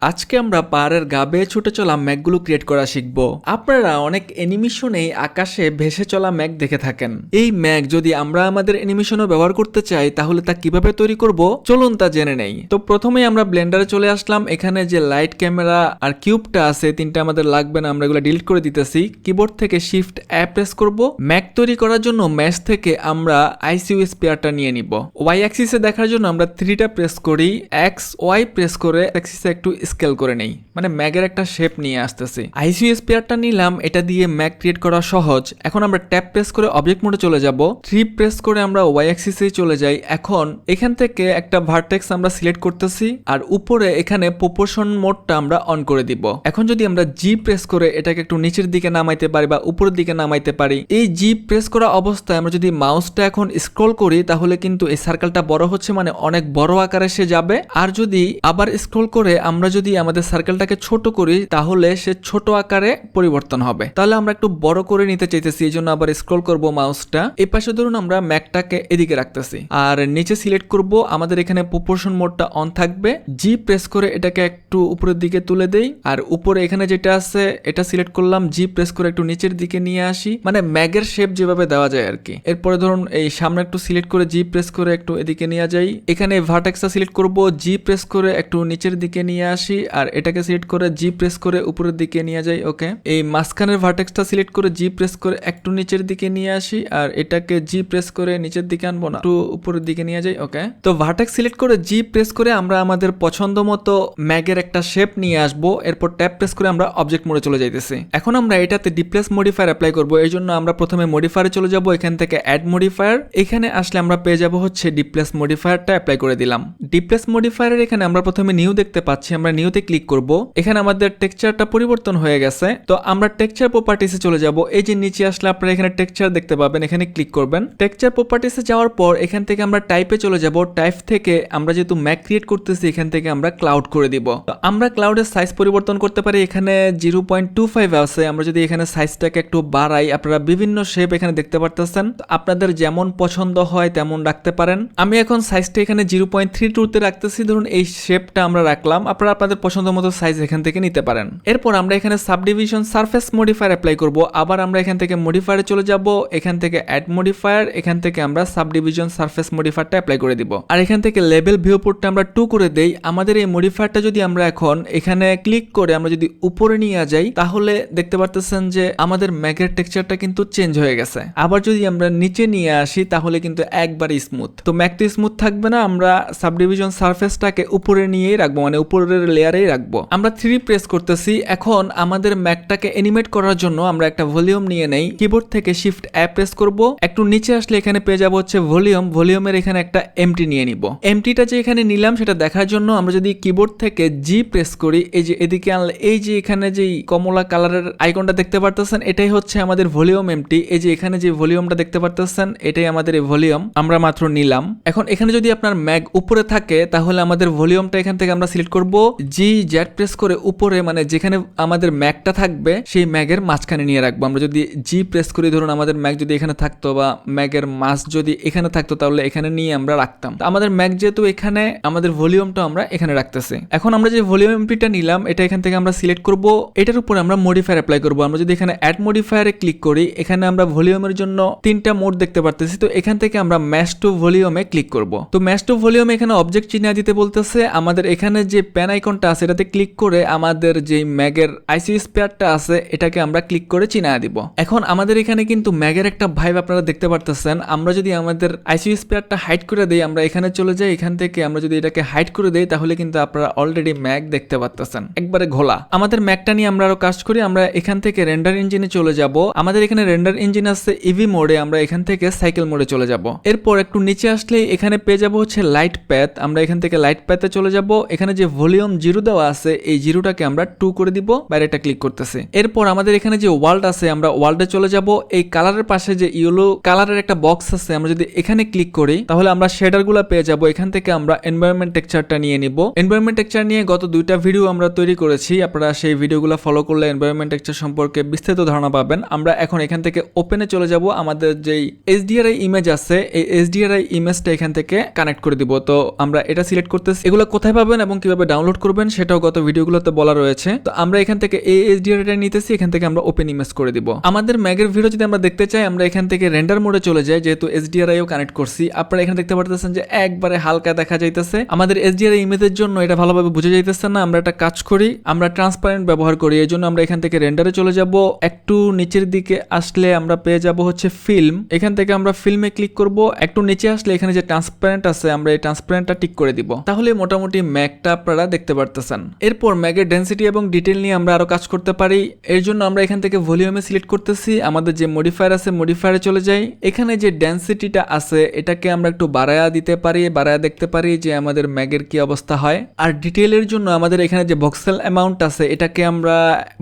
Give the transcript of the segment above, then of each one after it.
আজকে আমরা পাহাড়ের গা বেয়ে ছুটে চলা ম্যাঘগুলো ক্রিয়েট করা শিখব। আপনারা অনেক অ্যানিমেশনে আকাশে ভেসে চলা ম্যাঘ দেখে থাকেন। এই ম্যাঘ যদি আমরা আমাদের অ্যানিমেশনে ব্যবহার করতে চাই তাহলে তা কিভাবে তৈরি করব চলুন তা জেনে নেই। তো প্রথমেই আমরা ব্লেন্ডারে চলে আসলাম। এখানে যে লাইট, ক্যামেরা আর কিউবটা আছে তিনটা আমাদের লাগবে না, আমরা এগুলো ডিলিট করে দিতেছি। কিবোর্ড থেকে শিফট এ প্রেস করব। ম্যাঘ তৈরি করার জন্য ম্যাশ থেকে আমরা আইসিইউ স্পেয়ারটা নিয়ে নিব। ওয়াই অ্যাক্সিসে দেখার জন্য আমরা 3টা প্রেস করি, এক্স ওয়াই প্রেস করে অ্যাক্সিসে একটু স্কেল করে নেই, মানে ম্যাগের একটা শেপ নিয়ে আসতেছি। আইসিইউ স্পেয়ারটা নিলাম, এটা দিয়ে ম্যাগ ক্রিয়েট করা সহজ। এখন আমরা ট্যাব প্রেস করে অবজেক্ট মোডে চলে যাব। 3 প্রেস করে আমরা ওয়াই অ্যাক্সিসে চলে যাই। এখন এখান থেকে একটা ভার্টেক্স আমরা সিলেক্ট করতেছি আর উপরে এখানে প্রপোর্শন মোডটা আমরা অন করে দিব। এখন যদি আমরা জি প্রেস করে এটাকে একটু নিচের দিকে নামাইতে পারি বা উপরের দিকে নামাইতে পারি, এই জি প্রেস করা অবস্থায় আমরা যদি মাউসটা এখন স্ক্রল করি তাহলে কিন্তু এই সার্কেলটা বড় হচ্ছে, মানে অনেক বড় আকারে সে যাবে। আর যদি আবার স্ক্রল করে আমরা যদি আমাদের সার্কেলটাকে ছোট করি তাহলে সে ছোট আকারে পরিবর্তন হবে। তাহলে আমরা একটু বড় করে নিতে চাইতেছি, এই জন্য আবার স্ক্রল করব মাউসটা। এই পাশে ধরুন আমরা ম্যাগটাকে এদিকে রাখতেছি আর নিচে সিলেক্ট করব। আমাদের এখানে প্রপোর্শন মোডটা অন থাকবে। জি প্রেস করে এটাকে একটু উপরের দিকে তুলে দেই আর উপরে এখানে যেটা আছে এটা সিলেক্ট করলাম। জি প্রেস করে একটু নিচের দিকে নিয়ে আসি, মানে ম্যাগের শেপ যেভাবে দেওয়া যায় আর কি। এরপরে ধরুন এই সামনে একটু সিলেক্ট করে জি প্রেস করে একটু এদিকে নিয়ে যাই। এখানে ভার্টেক্সটা সিলেক্ট করব, জি প্রেস করে একটু নিচের দিকে নিয়ে আসি আর এটাকে সিলেক্ট করে জি প্রেস করে উপরের দিকে নিয়ে যাই। ওকে, এই মাঝখানের ভার্টেক্সটা সিলেক্ট করে জি প্রেস করে একটু নিচের দিকে নিয়ে আসি আর এটাকে জি প্রেস করে নিচের দিকে আনবো না, একটু উপরের দিকে নিয়ে যাই। ওকে, তো ভার্টেক্স সিলেক্ট করে জি প্রেস করে আমরা আমাদের পছন্দ মতো ম্যাগের একটা শেপ নিয়ে আসবো। এরপর ট্যাব প্রেস করে আমরা অবজেক্ট মোডে চলে যাইতেছি। এখন আমরা এটাতে ডিপ্লেস মডিফায়ার অ্যাপ্লাই করব। এই জন্য আমরা প্রথমে মডিফায়ারে চলে যাব। এখান থেকে অ্যাড মডিফায়ার, এখানে আসলে আমরা পেয়ে যাব হচ্ছে ডিপ্লেস মডিফায়ারটা অ্যাপ্লাই করে দিলাম। ডিপ্লেস মডিফায়ারের এখানে আমরা প্রথমে নিউ দেখতে পাচ্ছি, আমরা নিউতে ক্লিক করব। এখানে আমাদের টেক্সচারটা পরিবর্তন হয়ে গেছে, তো আমরা টেক্সচার প্রপার্টিসে চলে যাব। এই যে নিচে আসলে আপনারা এখানে টেক্সচার দেখতে পাবেন, এখানে ক্লিক করবেন। টেক্সচার প্রপার্টিসে যাওয়ার পর এখান থেকে আমরা টাইপে চলে যাব। টাইপ থেকে আমরা যেহেতু ম্যাগ ক্রিয়েট করতেছি এখান থেকে আমরা ক্লাউড করে দিব। তো আমরা ক্লাউডের সাইজ পরিবর্তন করতে পারি। এখানে 0.25 আছে, আমরা যদি এখানে সাইজটাকে একটু বাড়াই, আপনারা বিভিন্ন শেপ এখানে দেখতে পারতেছেন, আপনাদের যেমন পছন্দ হয় তেমন রাখতে পারেন। আমি এখন সাইজটা এখানে 0.32 তে রাখতেছি। ধরুন এই শেপটা আমরা রাখলাম, আপনারা আপনাদের পছন্দ মতো সাইজ এখান থেকে নিতে পারেন। এরপর আমরা এখানে সাবডিভিশন সারফেস মডিফায়ার অ্যাপ্লাই করব। আবার আমরা এখান থেকে মডিফায়ারে চলে যাব। এখান থেকে অ্যাড মডিফায়ার, এখান থেকে আমরা সাবডিভিশন সারফেস মডিফায়ারটা অ্যাপ্লাই করে দিব। আর এখান থেকে লেভেল ভিউপোর্টটা আমরা 2 করে দেই। আমাদের এই মডিফায়ারটা যদি আমরা এখন এখানে ক্লিক করে আমরা যদি উপরে নিয়ে যাই তাহলে দেখতে পারতেছেন যে আমাদের ম্যাগের টেক্সচারটা কিন্তু চেঞ্জ হয়ে গেছে। আবার যদি আমরা নিচে নিয়ে আসি তাহলে কিন্তু একবারে স্মুথ। তো ম্যাগ তো স্মুথ থাকবে না, আমরা সাবডিভিশন সারফেসটাকে উপরে নিয়েই রাখবো, মানে উপরের লেয়ারেই রাখবো। আমরা 3 প্রেস করতেছি। এখন আমাদের ম্যাগটাকে অ্যানিমেট করার জন্য আমরা একটা ভলিউম নিয়ে নেই। কিবোর্ড থেকে শিফট এ প্রেস করব। একটু নিচে আসলে এখানে পেয়ে যাবো হচ্ছে ভলিউম। ভলিউমের এখানে একটা এমটি নিয়ে নিব। এমটিটা যে এখানে নিলাম সেটা দেখার জন্য আমরা যদি কিবোর্ড থেকে জি প্রেস করি, এই যে এদিকে আনলে এই যে এখানে যে কমলা কালারের আইকনটা দেখতে পারতেছেন এটাই হচ্ছে আমাদের ভলিউম এমটি। এই যে এখানে যে ভলিউমটা দেখতে পারতেছেন এটাই আমাদের এই ভলিউম, আমরা মাত্র নিলাম। এখন এখানে যদি আপনার ম্যাগ উপরে থাকে তাহলে আমাদের ভলিউমটা এখান থেকে আমরা সিলেক্ট করব। জি জেড প্রেস করে উপরে, মানে যেখানে আমাদের ম্যাগটা থাকবে সেই ম্যাগের মাঝখানে নিয়ে রাখবো। আমরা যদি জি প্রেস করি, ধরুন আমাদের ম্যাগ যদি এখানে থাকতো বা ম্যাগের মাছ যদি এখানে থাকতো তাহলে এখানে নিয়ে আমরা রাখতাম। আমাদের ম্যাগ যেহেতু এখানে, আমাদের ভলিউমটা আমরা এখানে রাখতেছি। এখন আমরা যে ভলিউম এমপিটা নিলাম এটা এখান থেকে আমরা সিলেক্ট করব। এটার উপরে আমরা মডিফায়ার অ্যাপ্লাই করব। আমরা যদি এখানে অ্যাড মডিফায়ারে ক্লিক করি, এখানে আমরা ভলিউমের জন্য 3টা মোড দেখতে পারতেছি। তো এখান থেকে আমরা ম্যাশ টু ভলিউমে ক্লিক করব। তো ম্যাশ টু ভলিউমে এখানে অবজেক্ট চিহ্ন দিতে বলতেছে। আমাদের এখানে যে প্যান আইকনটা আছে এটাতে ক্লিক করে আমাদের যে ম্যাগের আইসিইউ স্পেয়ারটা আছে এটাকে আমরা ক্লিক করে চিহ্ন দিব। এখন আমাদের এখানে কিন্তু ম্যাগের একটা ভাইব আপনারা দেখতে পারতেছেন। আমরা যদি আমাদের আইসিইউ স্পেয়ারটা হাইড করে দেই, আমরা এখানে চলে যাই, এখান থেকে আমরা যদি এটাকে হাইড করে দেই তাহলে কিন্তু আপনারা অলরেডি ম্যাগ দেখতে পারতেছেন একবারে ঘোলা। আমাদের ম্যাগটা নিয়ে আমরা আরো কাজ করি। আমরা এখান থেকে রেন্ডার ইঞ্জিনে চলে যাব। আমাদের এখানে রেন্ডার ইঞ্জিন আছে ইভি মোডে, আমরা এখান থেকে সাইকেল মোডে চলে যাব। এরপর একটু নিচে আসলে এখানে পেয়ে যাব হচ্ছে লাইট প্যাথ। আমরা এখান থেকে লাইট প্যাথে চলে যাব। এখানে যে ভলিউম 0 দেওয়া আছে এই 0টাকে আমরা 2 করে দিব, বাইরেটা ক্লিক করতেছি। এরপর আমাদের এখানে যে ওয়ার্ল্ড আছে আমরা ওয়ার্ল্ডে চলে যাব। এই কালারের পাশে যে ইয়েলো কালারের একটা বক্স আছে, আমরা যদি এখানে ক্লিক করি তাহলে আমরা শেডার গুলা পেয়ে যাব। এখান থেকে আমরা এনভায়রনমেন্ট টেক্সচারটা নিয়ে নিব। এনভায়রনমেন্ট টেক্সচার নিয়ে গত 2টা ভিডিও আমরা তৈরি করেছি, আপনারা সেই ভিডিওগুলো ফলো করলে এনভায়রনমেন্ট টেক্সচার সম্পর্কে বিস্তারিত ধারণা পাবেন। আমরা এখন এখান থেকে ওপেনে চলে যাব। আমাদের যেই এইচডিআরআই ইমেজ আছে এই এইচডিআরআই ইমেজটা এখান থেকে কানেক্ট করে দিব। তো আমরা এটা সিলেক্ট করতেছি। এগুলো কোথায় পাবেন এবং কিভাবে ডাউনলোড করবেন করবেন সেটাও গত ভিডিওগুলোতে বলা রয়েছে। তো আমরা এখান থেকে এই HDR টা নিতেছি, এখান থেকে আমরা ওপেন ইমেজ করে দিব। আমাদের ম্যাগের ভিডিও যদি আমরা দেখতে চাই আমরা এখান থেকে রেন্ডার মোডে চলে যাই, যেহেতু HDRI ও কানেক্ট করছি। আপনারা এখানে দেখতে পারতেছেন যে একবারে হালকা দেখা যাইতেছে। আমাদের HDRI ইমেজের জন্য এটা ভালোভাবে বুঝে যাইতেছে না। আমরা একটা কাজ করি, আমরা ট্রান্সপারেন্ট ব্যবহার করি, এই জন্য আমরা এখান থেকে রেন্ডারে চলে যাব। একটু নিচের দিকে আসলে আমরা পেয়ে যাব হচ্ছে ফিল্ম। এখান থেকে আমরা ফিল্মে ক্লিক করব। একটু নিচে আসলে এখানে যে ট্রান্সপারেন্ট আছে আমরা এই ট্রান্সপারেন্টটা টিক করে দিব। তাহলে মোটামুটি ম্যাগটা আপনারা দেখতে পারতেছেন। এরপর ম্যাগের ডেনসিটি এবং ডিটেল নিয়ে আমরা আরো কাজ করতে পারি। এর জন্য আমরা এখান থেকে ভলিউমে সিলেক্ট করতেছি, আমাদের যে মডিফায়ার আছে মডিফায়ারে চলে যাই। এখানে যে ডেনসিটিটা আছে এটাকে আমরা একটু বাড়ায়া দিতে পারি, বাড়ায়া দেখতে পারি যে আমাদের ম্যাগের কি অবস্থা হয়। আর ডিটেলের জন্য আমাদের এখানে যে ভক্সেল অ্যামাউন্ট আছে এটাকে আমরা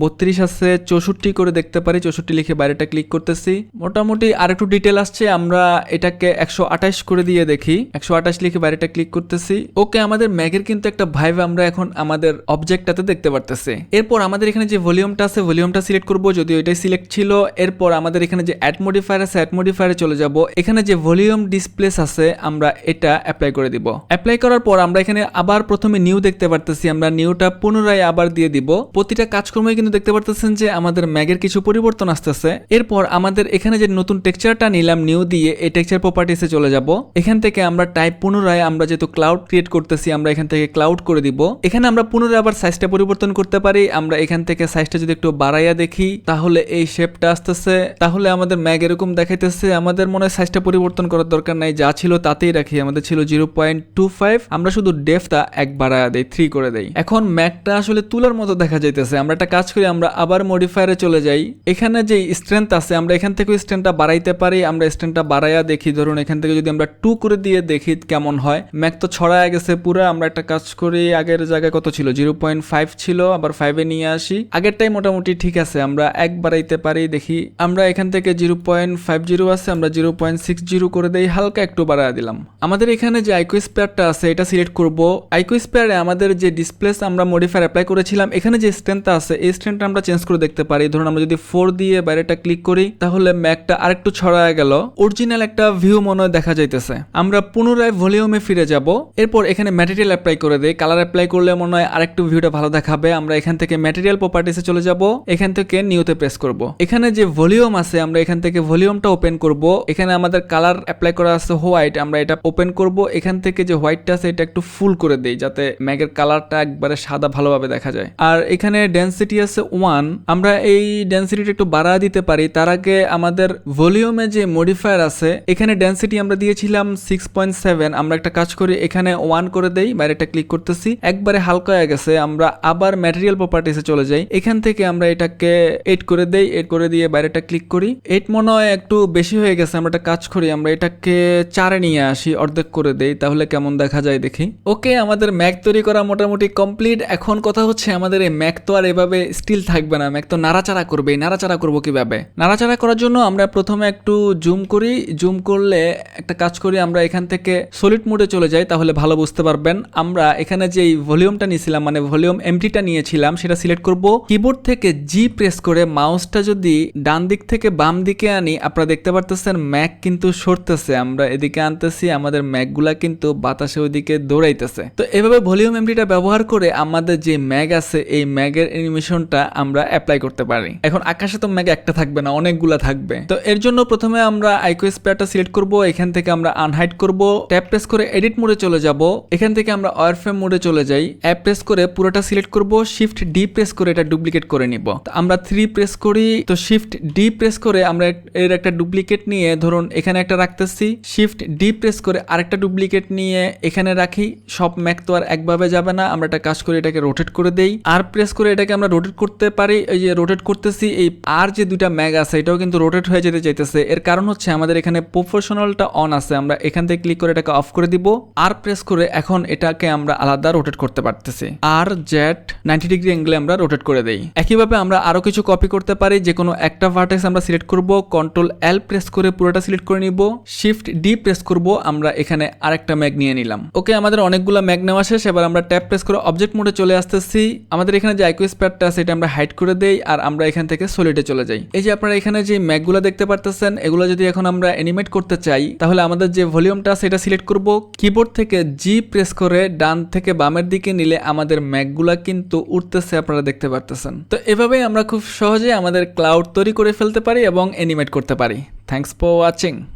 32 আছে 64 করে দেখতে পারি। 64 লিখে বাইরেটা ক্লিক করতেছি। মোটামুটি আর একটু ডিটেল আসছে, আমরা এটাকে 128 করে দিয়ে দেখি। 128 লিখে বাইরেটা ক্লিক করতেছি। ওকে, আমাদের ম্যাগের কিন্তু একটা ভাইব আমরা এখন আমাদের অবজেক্টটাতে দেখতে পারতেছি। এরপর আমাদের এখানে যে ভলিউমটা আছে ভলিউমটা সিলেক্ট করব, যদিও এটাই সিলেক্ট ছিল। এরপর আমাদের এখানে যে অ্যাড মডিফায়ার আছে অ্যাড মডিফায়ারে চলে যাব। এখানে যে ভলিউম ডিসপ্লেস আছে আমরা এটা অ্যাপ্লাই করে দিব। অ্যাপ্লাই করার পর আমরা এখানে আবার প্রথমে নিউ দেখতে পারতেছি, আমরা নিউটা পুনরায় আবার দিয়ে দিব। প্রতিটা কাজকর্মে কিন্তু দেখতে পারতেছেন যে আমাদের ম্যাগের কিছু পরিবর্তন আসতেছে। এরপর আমাদের এখানে যে নতুন টেক্সচারটা নিলাম নিউ দিয়ে, এই টেক্সচার প্রপার্টিসে চলে যাব। এখান থেকে আমরা টাইপ পুনরায় আমরা যেহেতু ক্লাউড ক্রিয়েট করতেছি আমরা এখান থেকে ক্লাউড করে দিব। এখানে আমরা পুনরায় আবার সাইজটা পরিবর্তন করতে পারি। আমরা এখান থেকে সাইজটা যদি একটু বাড়াইয়া দেখি তাহলে এই শেপটা আসতেছে। তাহলে আমাদের ম্যাগ এরকম দেখাইতেছে। আমাদের মনে হয় সাইজটা পরিবর্তন করার দরকার নাই, যা ছিল তাতেই রাখি। আমাদের ছিল 0.25, আমরা শুধু ডেপথটা এক বাড়ায়া দেই, 3 করে দেই। এখন ম্যাগটা আসলে তুলার মতো দেখা যাইতেছে। আমরা একটা কাজ করি, আমরা আবার মডিফায়ারে চলে যাই। এখানে যে স্ট্রেংথ আছে আমরা এখান থেকে স্ট্রেংথটা বাড়াইতে পারি। আমরা স্ট্রেংথটা বাড়াইয়া দেখি, ধরুন এখান থেকে যদি আমরা 2 করে দিয়ে দেখি কেমন হয়। ম্যাগ তো ছড়ায় গেছে পুরো। আমরা একটা কাজ করি, আগের জায়গায় কত ছিল 0.5 ছিল, আবার 5-এ নিয়ে আসি। আগেরটাই মোটামুটি ঠিক আছে, আমরা এক বাড়াইতে পারি দেখি। আমরা এখান থেকে 0.50 আছে, আমরা 0.60 করে দেই, হালকা একটু বাড়ায় দিলাম। আমাদের এখানে যে আইকোস্পেয়ারটা আছে এটা সিলেক্ট করব। আইকোস্পেয়ারে আমাদের যে ডিসপ্লেস আমরা মডিফায়ার অ্যাপ্লাই করেছিলাম এখানে যে স্ট্রেংথটা আছে এই স্ট্রেংথটা আমরা চেঞ্জ করে দেখতে পারি। ধরুন আমরা যদি 4 দিয়ে বাইরেটা ক্লিক করি তাহলে ম্যাগটা আরেকটু ছড়ায় গেল, অরিজিনাল একটা ভিউ মনে হয় দেখা যাইতেছে। আমরা পুনরায় ভলিউমে ফিরে যাব। এরপর এখানে ম্যাটেরিয়াল অ্যাপ্লাই করে দেই। কালার অ্যাপ্লাই করলে মনে হয় আরেকটু ভিউটা ভালো দেখাবে। আমরা এখান থেকে ম্যাটেরিয়াল প্রপার্টিসে চলে যাব। এখান থেকে নিউতে প্রেস করব। এখানে যে ভলিউম আছে আমরা এখান থেকে ভলিউমটা ওপেন করব। এখানে আমাদের কালার অ্যাপ্লাই করা আছে হোয়াইট, আমরা এটা ওপেন করব। এখান থেকে যে হোয়াইটটা আছে এটা একটু ফুল করে দেই যাতে ম্যাগের কালারটা একবারে সাদা ভালোভাবে দেখা যায়। আর এখানে ডেনসিটি আছে 1, আমরা এই ডেনসিটিটা একটু বাড়া দিতে পারি। তার আগে আমাদের ভলিউমে যে মডিফায়ার আছে এখানে ডেনসিটি আমরা দিয়েছিলাম 6.7, আমরা একটা কাজ করি এখানে 1 করে দেই, বাইরেটা ক্লিক করতেছি, একবারে হালকা হয়ে গেছে। আমরা আবার ম্যাটেরিয়াল প্রপার্টিসে চলে যাই। এখান থেকে আমরা এটাকে 8 করে দেই, 8 করে দিয়ে বাইরেটা ক্লিক করি। 8 মনে হয় একটু বেশি হয়ে গেছে, আমরা একটা কাজ করি আমরা এটাকে 4-এ নিয়ে আসি, অর্ধেক করে দেই, তাহলে কেমন দেখা যায় দেখি। ওকে, আমাদের ম্যাগ তৈরি করা মোটামুটি কমপ্লিট। এখন কথা হচ্ছে আমাদের এই ম্যাগ তো আর এভাবে স্টিল থাকবে না, ম্যাগ তো নাড়াচাড়া করবে। নাড়াচাড়া করবো কিভাবে? নাড়াচাড়া করার জন্য আমরা প্রথমে একটু জুম করি। জুম করলে একটা কাজ করি, আমরা এখান থেকে সলিড মোডে চলে যাই, তাহলে ভালো বুঝতে পারবেন। আমরা এখানে যে ভলিউমটা নিয়েছিলাম মানে ভলিউম এমটিটা নিয়েছিলাম সেটা সিলেক্ট করব। কিবোর্ড থেকে জি প্রেস করে মাউসটা যদি ডান দিক থেকে বাম দিকে আনি আপনারা দেখতে পারতেছেন ম্যাগ কিন্তু সরতেছে। আমরা এদিকে আনতেছি, আমাদের ম্যাগগুলা কিন্তু বাতাসে ওইদিকে দৌড়াইতেছে। তো এভাবে ভলিউম এমটিটা ব্যবহার করে আমাদের যে ম্যাগ আছে এই ম্যাগের অ্যানিমেশনটা আমরা অ্যাপ্লাই করতে পারি। এখন আকাশে তো ম্যাগ একটা থাকবে না, অনেকগুলা থাকবে। তো এর জন্য প্রথমে আমরা আইকোস্পেয়ারটা সিলেক্ট করব। এখান থেকে আমরা আনহাইড করব, ট্যাব প্রেস করে এডিট মোডে চলে যাব। এখান থেকে আমরা ওয়্যারফ্রেম মোডে চলে যাই, অ্যাপ প্রেস করে পুরোটা সিলেক্ট করব, শিফট ডি প্রেস করে এটা ডুপ্লিকেট করে নিব। আমরা 3 প্রেস করি, তো শিফট ডি প্রেস করে আমরা এর একটা ডুপ্লিকেট নিয়ে ধরুন এখানে একটা রাখতেছি, শিফট ডি প্রেস করে আরেকটা ডুপ্লিকেট নিয়ে এখানে রাখি। সব ম্যাগ তো আর একভাবে যাবে না, আমরা একটা কাজ করে এটাকে রোটেট করে দেই। আর প্রেস করে এটাকে আমরা রোটেট করতে পারি। এই যে রোটেট করতেছি, এই আর যে দুইটা ম্যাগ আছে এটাও কিন্তু রোটেট হয়ে যেতে চাইতেছে। এর কারণ হচ্ছে আমাদের এখানে প্রফেশনালটা অন আছে, আমরা এখান থেকে ক্লিক করে এটাকে অফ করে দিব। আর প্রেস করে এখন এটাকে আমরা আলাদা রোটেট করতে পারতেছি। আর জেড 90 ডিগ্রি অ্যাঙ্গেলে আমরা রোটেট করে দেই। একইভাবে আমরা আরো কিছু কপি করতে পারি। যে কোনো একটা ভার্টেক্স আমরা সিলেক্ট করব, কন্ট্রোল এল প্রেস করে পুরোটা সিলেক্ট করে নিব, শিফট ডি প্রেস করব, আমরা এখানে আরেকটা ম্যাগ নিয়ে নিলাম। ওকে, আমাদের অনেকগুলো ম্যাগ নেওয়া শেষ। এবার আমরা ট্যাব প্রেস করে অবজেক্ট মোডে চলে আসতেছি। আমাদের এখানে যে আইকোস্পেয়ারটা আছে এটা আমরা হাইড করে দেই আর আমরা এখান থেকে সলিডে চলে যাই। এই যে আপনারা এখানে যে ম্যাগগুলো দেখতে পারতেছেন এগুলো যদি এখন আমরা অ্যানিমেট করতে চাই তাহলে আমাদের যে ভলিউমটা আছে এটা সিলেক্ট করব, কিবোর্ড থেকে জি প্রেস করে ডান থেকে বামের দিকে নিলে আমাদের ম্যাকগুলা কিন্তু উঠতেছে, আপনারা দেখতে পারতেছেন। তো এভাবেই আমরা খুব সহজে আমাদের ক্লাউড তৈরি করে ফেলতে পারি এবং অ্যানিমেট করতে পারি। Thanks for watching.